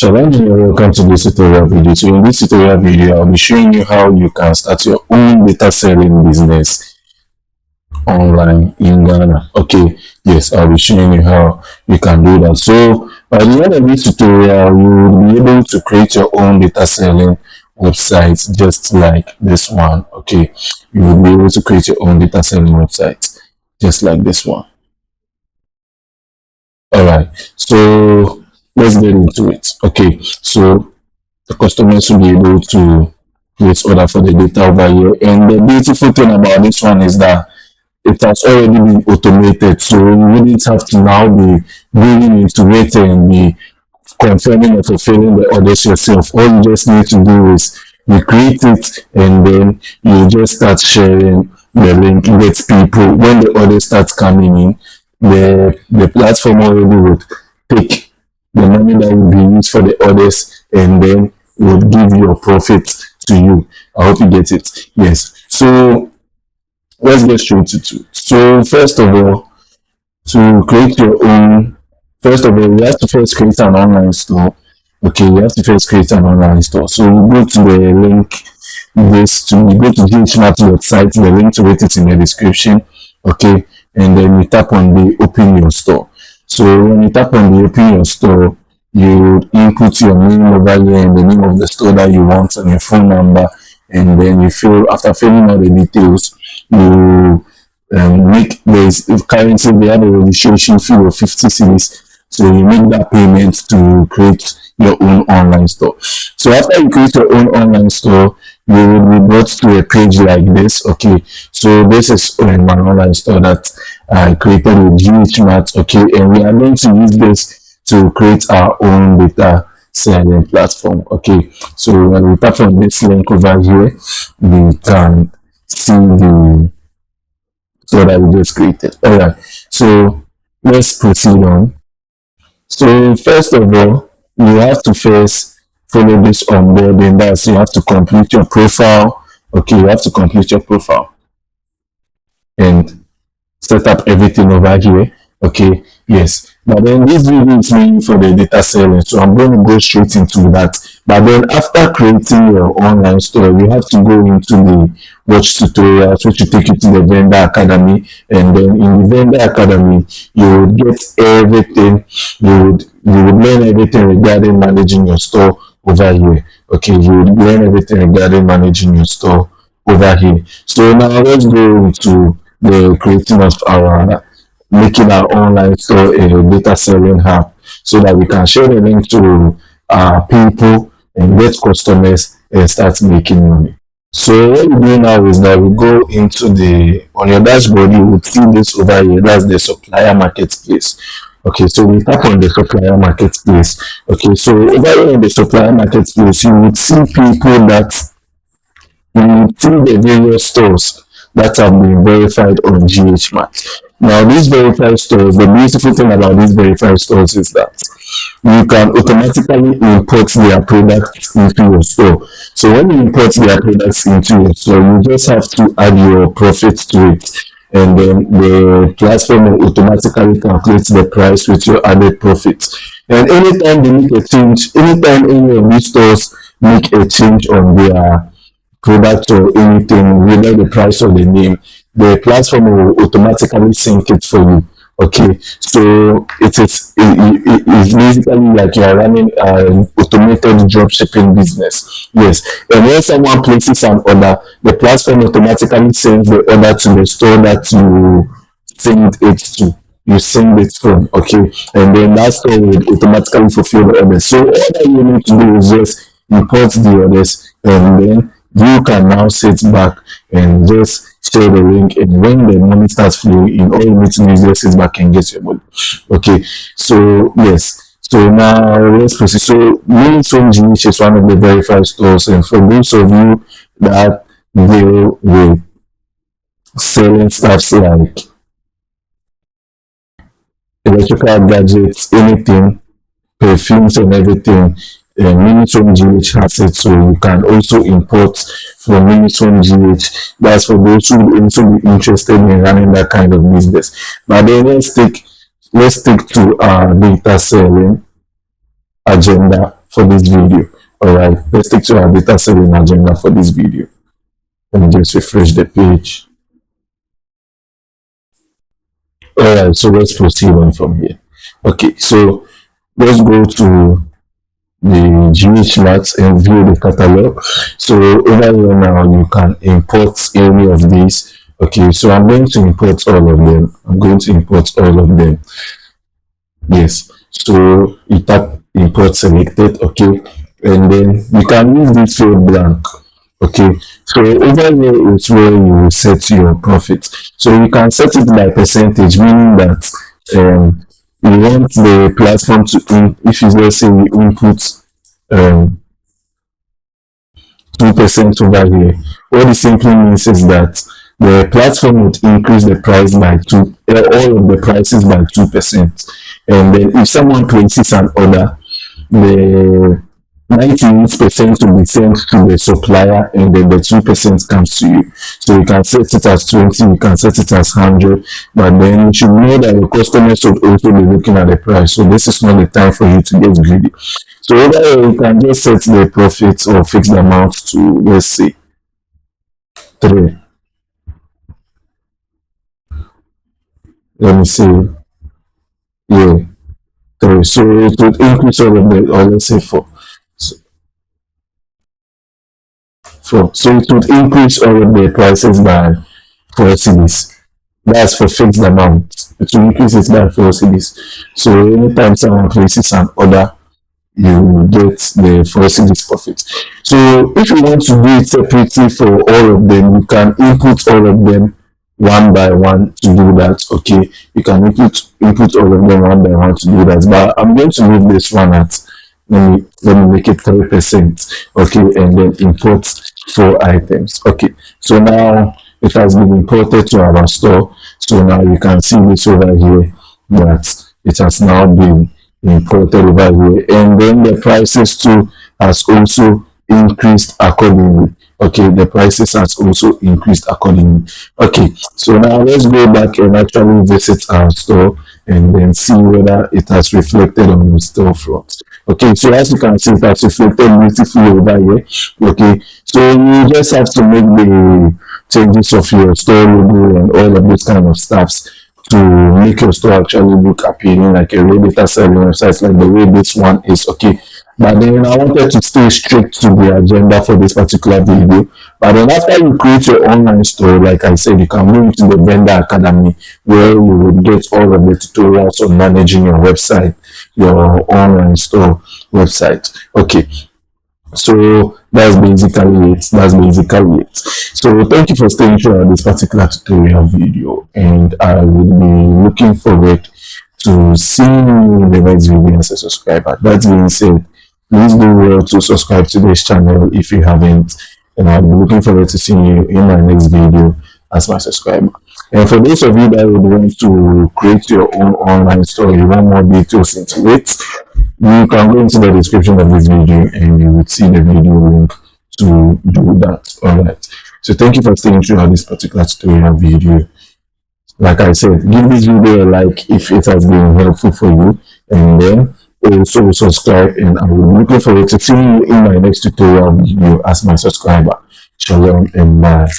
Shalom and welcome to this tutorial video. So in this tutorial video, I'll be showing you how you can start your own data selling business online in Ghana. Okay, yes, I'll be showing you how you can do that. So by the end of this tutorial, you will be able to create your own data selling website just like this one. Okay, you will be able to create your own data selling website just like this one. All right, so let's get into it. Okay, so the customers will be able to place order for the data over here, and the beautiful thing about this one is that it has already been automated, so you wouldn't have to now be going into it and be confirming or fulfilling the orders yourself. All you just need to do is you create it, and then you just start sharing the link with people. When the orders start coming in, the platform already would take the money that will be used for the orders, and then will give your profit to you. I hope you get it. Yes. So let's get straight to it. So first of all, to create your own, first of all, you have to first create an online store. Okay, you have to first create an online store. So you go to the link, you go to GHMAT website, the link to it is in the description. Okay, and then you tap on the open your store. So when you tap on the open your store, you input your name over here and the name of the store that you want and your phone number, and then you after filling all the details, you currently they have a registration fee of 50 cedis, so you make that payment to create your own online store. So after you create your own online store, you will be brought to a page like this. Okay, so this is my online store that I created with GHMAT. Okay, and we are going to use this to create our own data selling platform. Okay, so when we tap on this link over here, we can see the store that we just created. All right, so let's proceed on. So first of all, you have to first follow this onboarding. That's, you have to complete your profile. Okay, you have to complete your profile and set up everything over here. Okay, yes, but then this video is mainly for the data selling, so I'm going to go straight into that. But then after creating your online store, you have to go into the watch tutorials, which will take you to the vendor academy, and then in the vendor academy you will get everything. You would learn everything regarding managing your store over here. Okay, you would learn everything regarding managing your store over here. So now let's go into the creating of our making our online store a data selling hub, so that we can share the link to people and get customers and start making money. So what we do now is that we go into on your dashboard, you will see this over here. That's the supplier marketplace. Okay, so we tap on the supplier marketplace. Okay, so over here in the supplier marketplace, you would see people that you would see the various stores that have been verified on GHMAT. Now, these verified stores, the beautiful thing about these verified stores is that you can automatically import their products into your store. So when you import their products into your store, you just have to add your profit to it, and then the platform will automatically calculate the price with your added profit. And anytime they make a change, anytime any of these stores make a change on their product or anything, whether the price or the name, the platform will automatically sync it for you. Okay, so it is basically like you are running an automated drop shipping business. Yes, and when someone places an order, the platform automatically sends the order to the store that you send it to. You send it from. Okay, and then that store will automatically fulfill the order. So all that you need to do is just import the orders, and then you can now sit back and just share the link, and when the money starts flowing in, all you need to do is just sit back and get your money. Okay, so yes, so now let's proceed. So Minutes from GH is one of the verified stores, and for those of you that deal with selling stuff like electrical gadgets, anything, perfumes and everything, Minutes from GH has it, so you can also import from Minutes from GH. That's for those who would also be interested in running that kind of business. But then let's stick to our data selling agenda for this video. All right, let's stick to our data selling agenda for this video. Let me just refresh the page. All right, so let's proceed on from here. Okay, so let's go to the GH Mart and view the catalog. So over here now, you can import any of these. Okay, so I'm going to import all of them. I'm going to import all of them. Yes, so you tap import selected. Okay, and then you can use this field blank. Okay, so over here is where you will set your profit. So you can set it by percentage, meaning that you want the platform to, if you let's say you input 2% over here, what it simply means is that the platform would increase the price by all of the prices by 2%. And then if someone places an order, the 98% will be sent to the supplier, and then the 2% comes to you. So you can set it as 20, you can set it as 100, but then you should know that the customers should also be looking at the price. So this is not the time for you to get greedy. So over here, you can just set the profit or fixed amount to, let's say, 3. Let me see. Yeah, 3. So it would increase all of the, or let's say 4. So it would increase all of the prices by 4 cedis. That's for fixed amount. It will increase it by 4 cedis. So anytime someone places an order, you get the 4 cedis profit. So if you want to do it separately for all of them, you can input all of them one by one to do that. Okay, you can input all of them one by one to do that. But I'm going to leave this one at, let me make it 3%. Okay, and then import 4 items. Okay, so now it has been imported to our store. So now you can see this over here, that it has now been imported over here, and then the prices too has also increased accordingly. Okay, the prices has also increased accordingly. Okay, so now let's go back and actually visit our store and then see whether it has reflected on the storefront. Okay, so as you can see, it has reflected beautifully over here. Okay, so you just have to make the changes of your store logo and all of those kind of stuffs to make your store actually look appealing, like a real data selling website, like the way this one is. Okay, but then I wanted to stay strict to the agenda for this particular video. But then after you create your online store, like I said, you can move to the vendor academy, where you will get all of the tutorials on managing your website, your online store website. Okay, so that's basically it. So thank you for staying through this particular tutorial video, and I will be looking forward to seeing you in the next video as a subscriber. That being said, please do well to subscribe to this channel if you haven't, and I'll be looking forward to seeing you in my next video as my subscriber. And for those of you that would want to create your own online store, you want more details into it, you can go into the description of this video and you will see the video link to do that. All right, so thank you for staying through this particular tutorial video. Like I said, give this video a like if it has been helpful for you, and then also subscribe, and I will be looking forward to seeing you in my next tutorial video as my subscriber. Shalom and bye.